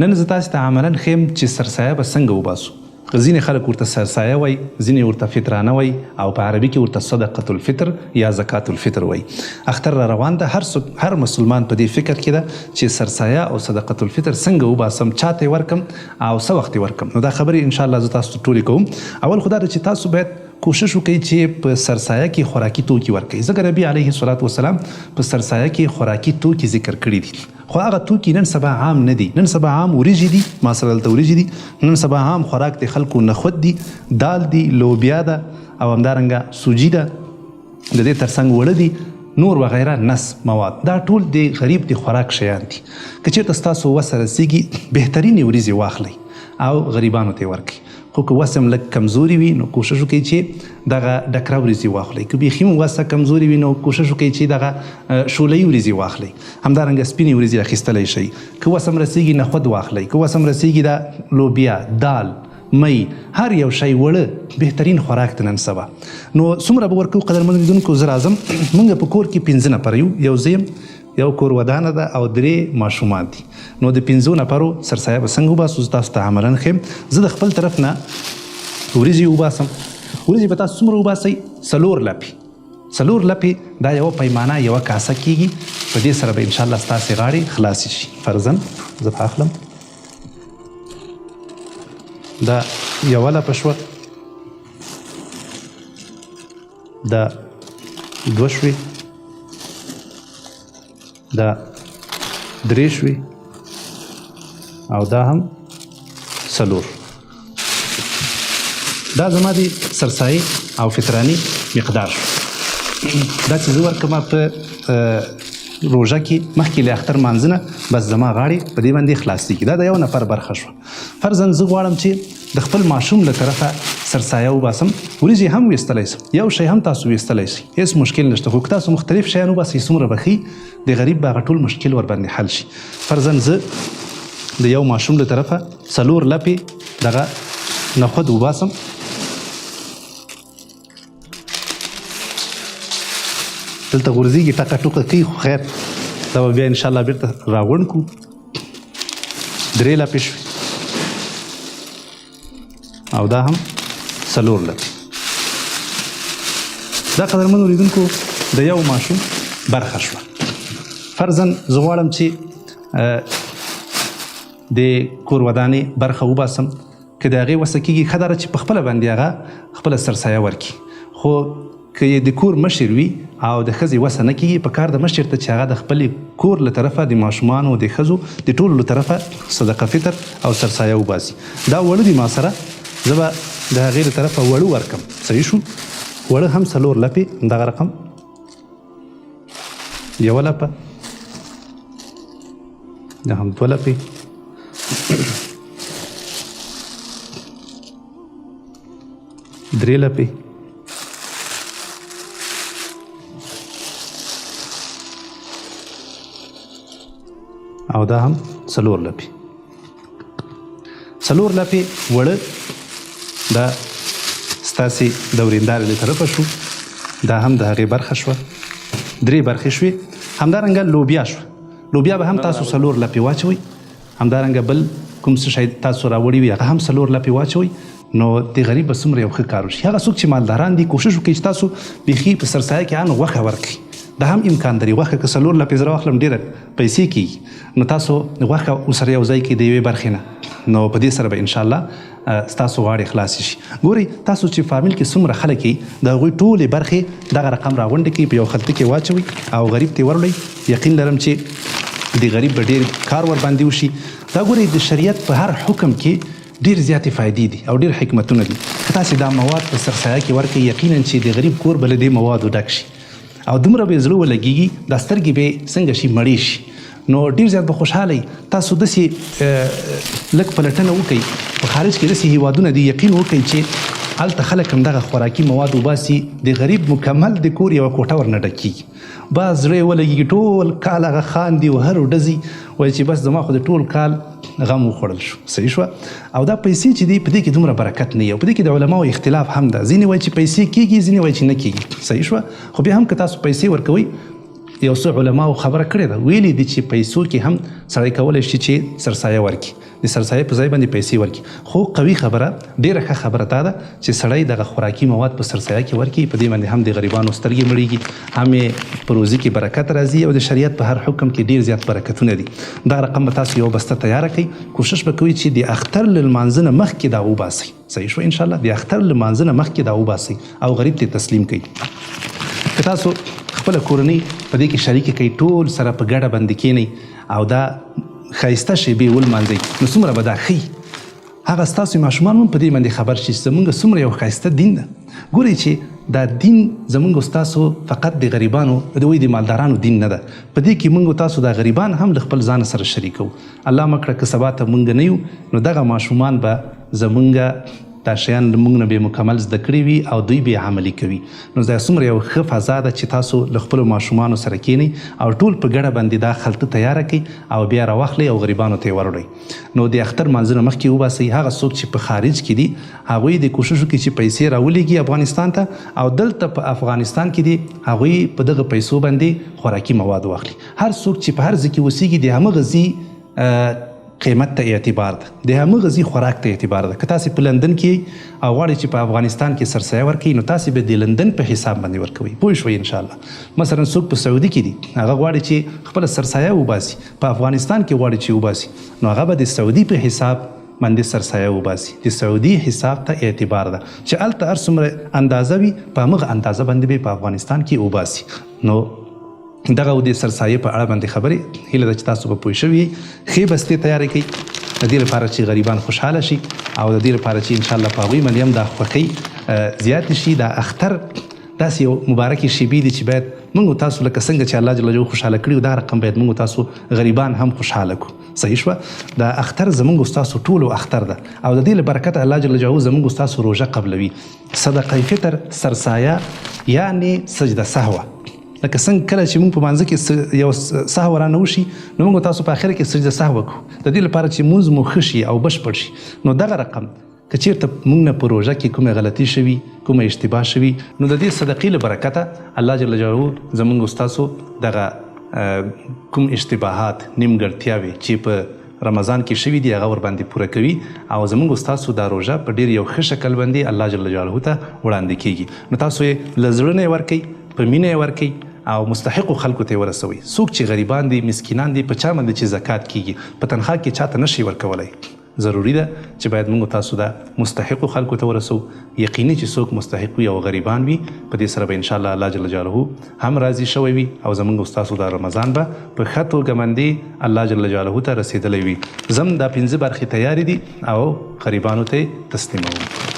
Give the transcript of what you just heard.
نن زه تاسو ته عملاً ښیم چې سرسایه به څنګه وباسو. ځینې خلک ورته سرسایه وایي، ځینې ورته فطرانه وایي او په عربي کې ورته صدقة الفطر یا زکات الفطر وایي. اختر را روان ده، هر مسلمان په دې فکر کې ده چې سرسایه او صدقة الفطر څنګه وباسم، چاته ورکم او څه وخت ورکم. نو دا خبرې ان شاء الله زه تاسو ته ټولې کوم. اول خو دا ده چې تاسو باید کوشش وکړئ چې په سرسایه کې خوراکي توکي ورکړئ، ځکه نبي علیه الصلاة والسلام په سرسایه کې خوراکي توکي ذکر کړي دي. خو هغه توکي نن سبا عام نه دي. نن سبا عام وریجې دي، ما سره دلته وریجې دي. نن سبا عام خوراک د خلکو نخود دي، دال دي، لوبیا ده او همدارنګه سوجي ده، د دې ترڅنګ وړه دي، نور وغیره نس مواد. دا ټول د غریب د خوراک شیان دي. که چېرته ستاسو وس رسیږي بهترینې وریجې واخلئ او غریبانو ته ورکړئ. خو که وس هم لږ کمزوري وي نو کوشش وکړئ چې دغه ډکره وریځې واخلئ. که بیخي هم وسه کمزوري وي نو کوشش وکړئ چې دغه شولهي وریځې واخلئ. همدارنګه سپینې وریځې اخیستلی شئ. که وس هم رسیږي نخود واخلئ، که وس هم رسیږي دا لوبیا، دال، می، هر یو شی وړه بهترین خوراک ته نن سبا. نو څومره به ورکوو قدرمنو لیدونکو؟ زه راځم. موږ په کور کې 5 نفر یو زه یم، یو کور ودانه ده او 3 ماشومان دي. نو د 5 نفرو سرسایه به څنګه وباسو زه تاسو ته عملاً ښیم. زه د خپل طرف نه وریجې وباسم. وریجې به تاسو څومره وباسئ؟ 4 لپې. 4 لپې دا یوه پیمانه یوه کاسه کیږي. په دې سره به انشاءالله ستاسې غاړې خلاصې شي. فرضاً زه به اخلم، دا یوه لپه شوه، دا 2 شوې، دا 3 شوې او دا هم 4. دا زما د سرسایي او فطراني مقدار شو. دا چې زه ورکړم په روژه کې مخکې له اختر مانځه نه، بس زما غاړې په دې باندې خلاصېږي. دا د یو نفر برخه شوه. فرضاً زه غواړم چې د خپل ماشوم له طرفه سرسایه وباسم، وریجې هم ویستلی سم، یو شی هم تاسو ویستلی شئ، هېڅ مشکل نشته. خو که تاسو مختلف شیان وباسئ څومره به ښي، د غریب به هغه ټول مشکل ورباندې حل شي. فرضاً زه د یو ماشوم له طرفه 4 لپې دغه نخود وباسم. دلته غورځېږي، ټکه ټوکه کوي، خو خیر دا به بیا انشاءالله بېرته راغونډ کړو. 3 لپې شوې او دا هم 4 لپې. دا قدرمنو لیدونکو د یو ماشوم برخه شوه. فرضاً زه غواړم چې د کور ودانې برخه وباسم. که د هغې وسه کېږي ښه دا ده چې په خپله باندې هغه خپله سرسایه ورکړي. خو که یې د کور مشر وي او د ښځې وسه نه کېږي، په کار د مشر ته چې هغه د خپلې کور له طرفه د ماشومانو، د ښځو، د ټولو له طرفه صدقه فطر او سرسایه وباسي. دا وړه دي ما سره، زه به د هغې له طرفه وړه ورکم. صحیح شو؟ وړه هم 4 لپې، دغه رقم 1 لپه، دا هم 2 لپې، درې لپې، او دا هم 4 لپې. 4 لپې وړه دا ستاسې د ورېندارې له طرفه شو. دا هم د هغې برخه شوه، 3 برخې شوې. همدارنګه لوبیا شوه. لوبیا به هم تاسو 4 لپې واچوئ. همدارنګه بل کوم څه شی تاسو راوړي وي هغه هم 4 لپې واچوئ. نو د غریب به څومره یو ښه کار وشي. هغه څوک چې مالداران دي کوشش وکړئ چې تاسو بیخي په سرسایه کې ان غوښه ورکړئ. دا هم امکان لري. غوښه که 4 لپې زه راواخلم ډېره پیسې کېږي، نو تاسو غوښه ورسره یو ځای کړئ د یوې برخې نه. نو په دې سره به انشاءالله ستاسو غاړې خلاصې شي. ګورئ تاسو چې فامیل کې څومره خلک یي، د هغوی ټولې برخې دغه رقم راغونډې کړئ، په یو خلطه کې واچوئ او غریب ته وروړئ. یقین لرم چې د غریب به ډېر کار ورباندې وشي. دا ګورئ د شریعت په هر حکم کې ډېر زیاتې فایدې دي او ډېر حکمتونه دي. که تاسې دا مواد په سرسایه کې ورکړئ، یقینا چې د غریب کور به له دې موادو ډک شي او دومره به یې زړه ولګېږي، دا سترګې به یې څنګه شي، مړې شي. نو ډېر زیات به خوشحاله وي. تاسو داسې لږ پلټنه وکړئ، په خارج کې داسې هېوادونه دي، یقین وکړئ چې هلته خلک هم دغه خوراکي مواد وباسي، د غریب مکمل د کور یوه کوټه ورنه ډکېږي. بعض زړه یې ولګېږي، ټول کال هغه خاندي او هر ډزي، وایي چې بس زما خو د ټول کال غم وخوړل شو. صحیح شوه؟ او دا پیسې چې دي په دې کې دومره برکت نه وي او په دې کې د علماو اختلاف هم ده. ځینې وایي چې پیسې کېږي، ځینې وایي چې نه کېږي. صحیح شوه؟ خو بیا هم که تاسو پیسې ورکوئ، یو څه علماو خبره کړې ده، ویلي دي چې پیسو کې هم سړی کولی شي چې سرسایه ورکړي. د سرسایه په ځای باندې پیسې ورکړي. خو قوي خبره ډېره ښه خبره دا ده چې سړی دغه خوراکي مواد په سرسایه کې ورکړي. په دې باندې هم د غریبانو سترګې مړېږي، هم یې په روزي کې برکت راځي او د شریعت په هر حکم کې ډېر زیات برکتونه دي. دا رقم به تاسو یو بسته تیاره کړئ. کوشش به کوئ چې د اختر له لمانځه نه مخکې دا وباسئ. صحیح شو انشاءالله. د اختر له لمانځه نه مخکې دا وباسئ او غریب ته تسلیم کړئ. که تاسو خپله کورنۍ په دې کې شریکه کړئ، ټول سره په ګډه باندې کښېنئ او دا ښایسته شیبې ولمانځئ، نو څومره به دا ښي. هغه ستاسو ماشومان هم په دې باندې خبر شي چې زموږ څومره یو ښایسته دین ده. ګورئ چې دا دین زموږ ستاسو فقط د غریبانو د مالدارانو دین نه ده. په دې کې موږ تاسو دا غریبان هم له خپل ځان سره شریکو. الله مکړه که سبا ته موږ نه یو نو دغه ماشومان به زموږ دا شیان له موږ نه بې مکمل زده کړي وي او دوی بې عملي کوي. نو دا څومره یو ښه فضا ده چې تاسو له خپلو ماشومانو سره کښېنئ او ټول په ګډه باندې دا خلطه تیاره کړئ او بیا راواخلئ او غریبانو ته یې وروړئ. نو د اختر لمانځه نه مخکې وباسئ. هغه څوک چې په خارج کې دي هغوی د کوشش وکړي چې پیسې راولېږي افغانستان ته، او دلته په افغانستان کې دي هغوی په دغه پیسو باندې خوراکي مواد واخلي. هر څوک چې په هر ځای کې اوسېږي د همغه ځای قیمت ته اعتبار ده، د همغه ځای خوراک ته اعتبار ده. که تاسې په لندن کې او غواړئ چې په افغانستان کې سرسایه ورکوئ نو تاسې به د لندن په حساب باندې ورکوئ. پوه شوئ انشاءالله. مثلا څوک په سعودي کې دي هغه غواړي چې خپله سرسایه وباسي، په افغانستان کې غواړي چې وباسي نو هغه به د سعودي په حساب باندې سرسایه وباسي. د سعودي حساب ته اعتبار ده چې هلته هر څومره اندازه وي په همغه اندازه باندې به په افغانستان کې وباسي. نو دغه د سرسایې په اړه باندې خبرې هیله ده چې تاسو به پوه شوي یئ. ښې بستې تیارې کړئ د دې لپاره چې غریبان خوشحاله شي او د دې لپاره چې انشاءالله په هغوی باندې هم دا خوښۍ زیاتې شي. دا اختر داسې یو مبارکې شیبې دي چې باید موږ تاسو لکه څنګه چې الله جل جلاله خوشحاله کړي دا رقم باید موږ تاسو غریبان هم خوشحاله کړو. صحیح شوه. دا اختر زموږ ستاسو ټولو اختر ده او د دې له برکته الله جل جلاله زموږ ستاسو روژه قبلوي. صدقه فطر سرسایه یعنی سجده سهوه. لکه څنګه کله چې موږ په مانځه کې یو سهو رانه وشي نو موږ تاسو په آخره کې سجده سهو وکړو د دې لپاره چې مونځ مو ښه شي او بشپړ شي. نو دغه رقم که چېرته موږ نه په روژه کې کومه غلطي شوي، کومه اشتباه شوي، نو د دې صدقې له برکته الله جل جلاله زموږ ستاسو دغه کوم اشتباهات نیمګړتیاوې چې په رمضان کې شوي دي هغه ورباندې پوره کوي او زموږ ستاسو دا روژه په ډېر یو ښه شکل باندې الله جل جلاله ته وړاندې کیږي. نو تاسو یې له زړه نه یې ورکوئ، په مینه یې ورکوئ او مستحقو خلکو ته ورسوي. څوک چې غریبان دي، مسکینان دي، په چا باندې چې زکات کیږي په تنخوا کې چاته نشي ورکولی. ضروري ده چې باید موږ تاسو دا مستحقو خلکو ته ورسو. یقیني چې څوک مستحق وي او غریبان وي په دې سره به انشاءالله الله جل جلاله هم راضي شوی وي او زموږ ستاسو دا رمضان به په ښه توګه باندې الله جل جلاله ته رسېدلی وي. زم دا 5 برخې تیارې دي او غریبانو ته تسلیموم.